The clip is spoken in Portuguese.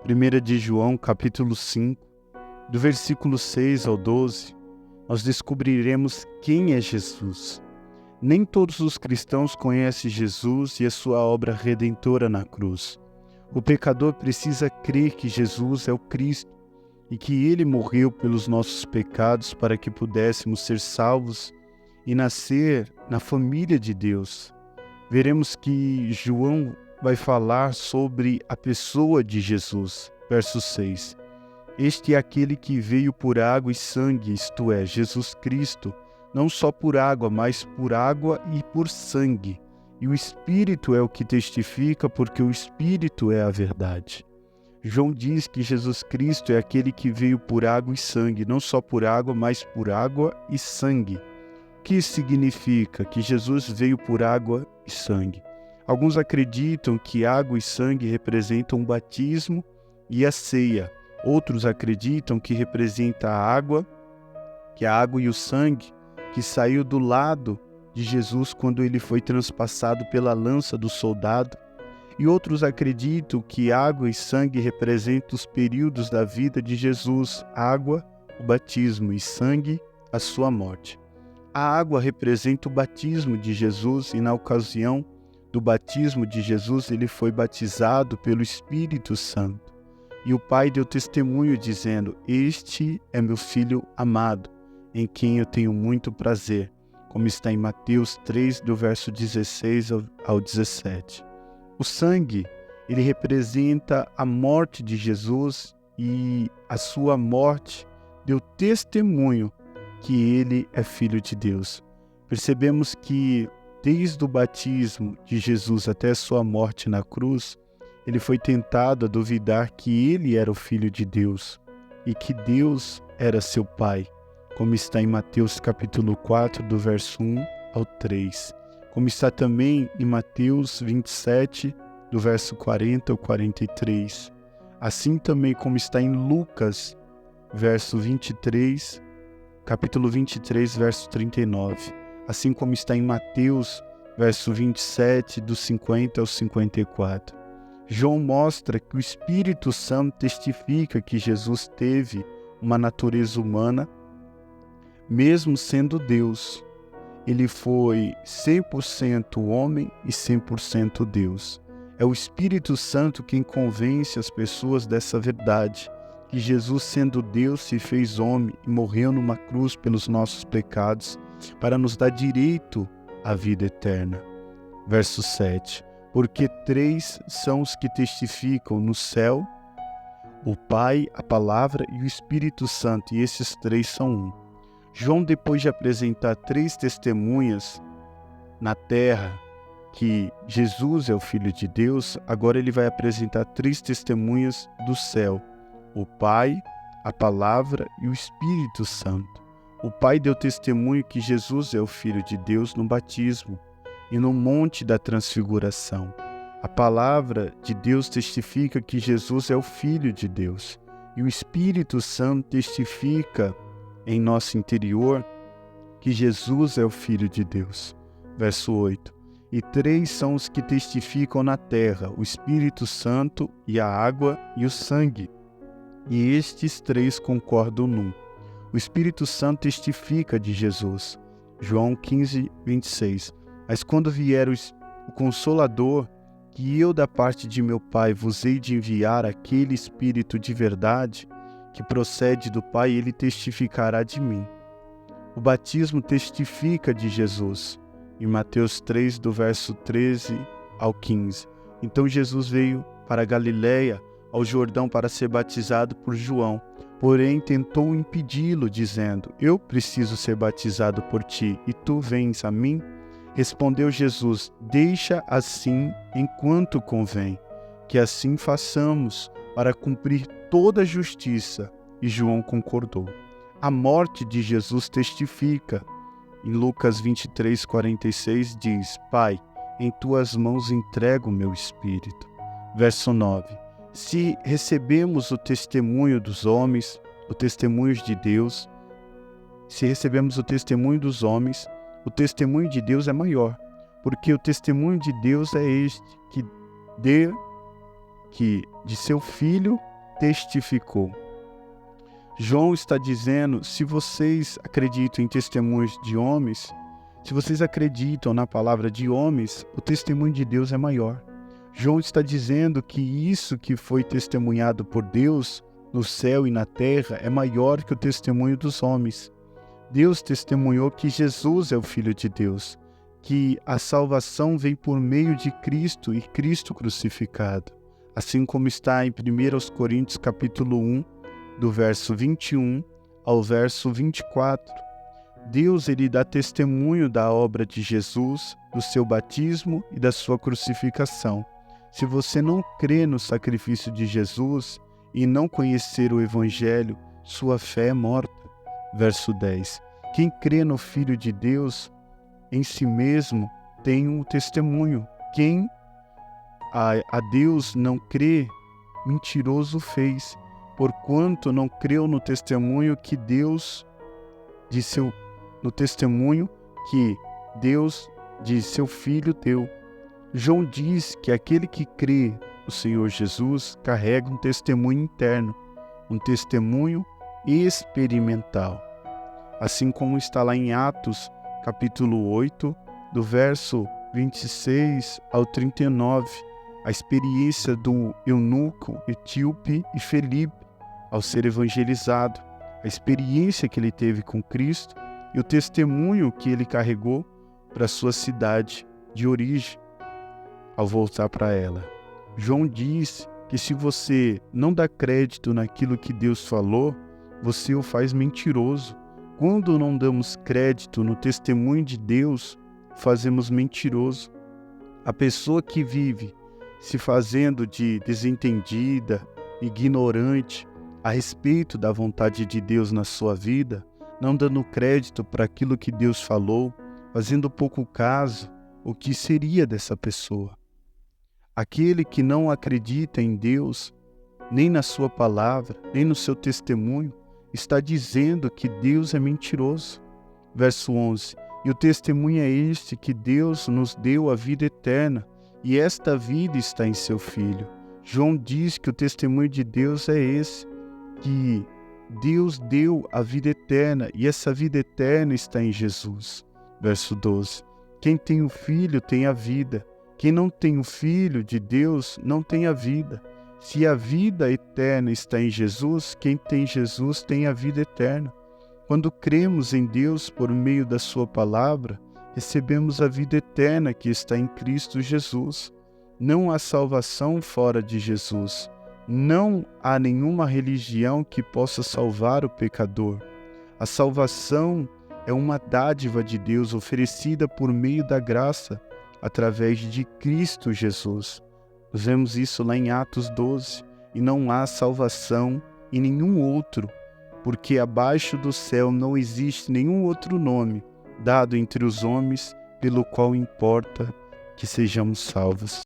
1 de João, capítulo 5, do versículo 6 ao 12, nós descobriremos quem é Jesus. Nem todos os cristãos conhecem Jesus e a sua obra redentora na cruz. O pecador precisa crer que Jesus é o Cristo e que Ele morreu pelos nossos pecados para que pudéssemos ser salvos e nascer na família de Deus. Veremos que João vai falar sobre a pessoa de Jesus. Verso 6. Este é aquele que veio por água e sangue, isto é, Jesus Cristo, não só por água, mas por água e por sangue. E o Espírito é o que testifica, porque o Espírito é a verdade. João diz que Jesus Cristo é aquele que veio por água e sangue, não só por água, mas por água e sangue. O que significa que Jesus veio por água e sangue? Alguns acreditam que água e sangue representam o batismo e a ceia. Outros acreditam que representa a água e o sangue que saiu do lado de Jesus quando ele foi transpassado pela lança do soldado. E outros acreditam que água e sangue representam os períodos da vida de Jesus, água, o batismo, e sangue, a sua morte. A água representa o batismo de Jesus e na ocasião do batismo de Jesus ele foi batizado pelo Espírito Santo. E o Pai deu testemunho dizendo: "Este é meu Filho amado, em quem eu tenho muito prazer", como está em Mateus 3, do verso 16 ao 17. O sangue, ele representa a morte de Jesus e a sua morte deu testemunho que ele é Filho de Deus. Percebemos que desde o batismo de Jesus até a sua morte na cruz, ele foi tentado a duvidar que ele era o Filho de Deus e que Deus era seu Pai, como está em Mateus capítulo 4, do verso 1 ao 3, como está também em Mateus 27, do verso 40 ao 43, assim também como está em Lucas, capítulo 23, verso 39, assim como está em Mateus, verso 27, do 50 ao 54. João mostra que o Espírito Santo testifica que Jesus teve uma natureza humana, mesmo sendo Deus. Ele foi 100% homem e 100% Deus. É o Espírito Santo quem convence as pessoas dessa verdade, que Jesus, sendo Deus, se fez homem e morreu numa cruz pelos nossos pecados, para nos dar direito à vida eterna. Verso 7. Porque 3 são os que testificam no céu, o Pai, a Palavra e o Espírito Santo, e esses 3 são um. João, depois de apresentar 3 testemunhas na terra que Jesus é o Filho de Deus, agora ele vai apresentar 3 testemunhas do céu, o Pai, a Palavra e o Espírito Santo. O Pai deu testemunho que Jesus é o Filho de Deus no batismo e no Monte da Transfiguração. A Palavra de Deus testifica que Jesus é o Filho de Deus. E o Espírito Santo testifica em nosso interior que Jesus é o Filho de Deus. Verso 8. E 3 são os que testificam na terra, o Espírito Santo e a água e o sangue. E estes 3 concordam num. O Espírito Santo testifica de Jesus. João 15, 26. Mas quando vier o Consolador, que eu da parte de meu Pai vos hei de enviar, aquele Espírito de verdade, que procede do Pai, ele testificará de mim. O batismo testifica de Jesus. Em Mateus 3, do verso 13 ao 15. Então Jesus veio para a Galiléia, ao Jordão, para ser batizado por João. Porém tentou impedi-lo, dizendo: "Eu preciso ser batizado por ti, e tu vens a mim?" Respondeu Jesus: "Deixa assim enquanto convém, que assim façamos, para cumprir toda a justiça." E João concordou. A morte de Jesus testifica. Em Lucas 23, 46 diz: "Pai, em tuas mãos entrego o meu espírito." Verso 9. Se recebemos o testemunho dos homens, o testemunho de Deus, se recebemos o testemunho dos homens, o testemunho de Deus é maior, porque o testemunho de Deus é este, que de seu Filho testificou. João está dizendo, se vocês acreditam em testemunhos de homens, se vocês acreditam na palavra de homens, o testemunho de Deus é maior. João está dizendo que isso que foi testemunhado por Deus no céu e na terra é maior que o testemunho dos homens. Deus testemunhou que Jesus é o Filho de Deus, que a salvação vem por meio de Cristo e Cristo crucificado. Assim como está em 1 Coríntios capítulo 1, do verso 21 ao verso 24. Deus ele dá testemunho da obra de Jesus, do seu batismo e da sua crucificação. Se você não crê no sacrifício de Jesus e não conhecer o Evangelho, sua fé é morta. Verso 10. Quem crê no Filho de Deus, em si mesmo, tem um testemunho. Quem a Deus não crê, mentiroso fez, porquanto não creu no testemunho que Deus de seu Filho deu. João diz que aquele que crê no Senhor Jesus carrega um testemunho interno, um testemunho experimental. Assim como está lá em Atos, capítulo 8, do verso 26 ao 39, a experiência do eunuco etíope e Felipe ao ser evangelizado, a experiência que ele teve com Cristo e o testemunho que ele carregou para sua cidade de origem ao voltar para ela. João diz que se você não dá crédito naquilo que Deus falou, você o faz mentiroso. Quando não damos crédito no testemunho de Deus, fazemos mentiroso. A pessoa que vive se fazendo de desentendida, ignorante a respeito da vontade de Deus na sua vida, não dando crédito para aquilo que Deus falou, fazendo pouco caso, o que seria dessa pessoa? Aquele que não acredita em Deus, nem na sua palavra, nem no seu testemunho, está dizendo que Deus é mentiroso. Verso 11. E o testemunho é este, que Deus nos deu a vida eterna, e esta vida está em seu Filho. João diz que o testemunho de Deus é esse, que Deus deu a vida eterna, e essa vida eterna está em Jesus. Verso 12. Quem tem o Filho tem a vida. Quem não tem o Filho de Deus não tem a vida. Se a vida eterna está em Jesus, quem tem Jesus tem a vida eterna. Quando cremos em Deus por meio da sua palavra, recebemos a vida eterna que está em Cristo Jesus. Não há salvação fora de Jesus. Não há nenhuma religião que possa salvar o pecador. A salvação é uma dádiva de Deus oferecida por meio da graça, através de Cristo Jesus. Nós vemos isso lá em Atos 12. E não há salvação em nenhum outro, porque abaixo do céu não existe nenhum outro nome dado entre os homens pelo qual importa que sejamos salvos.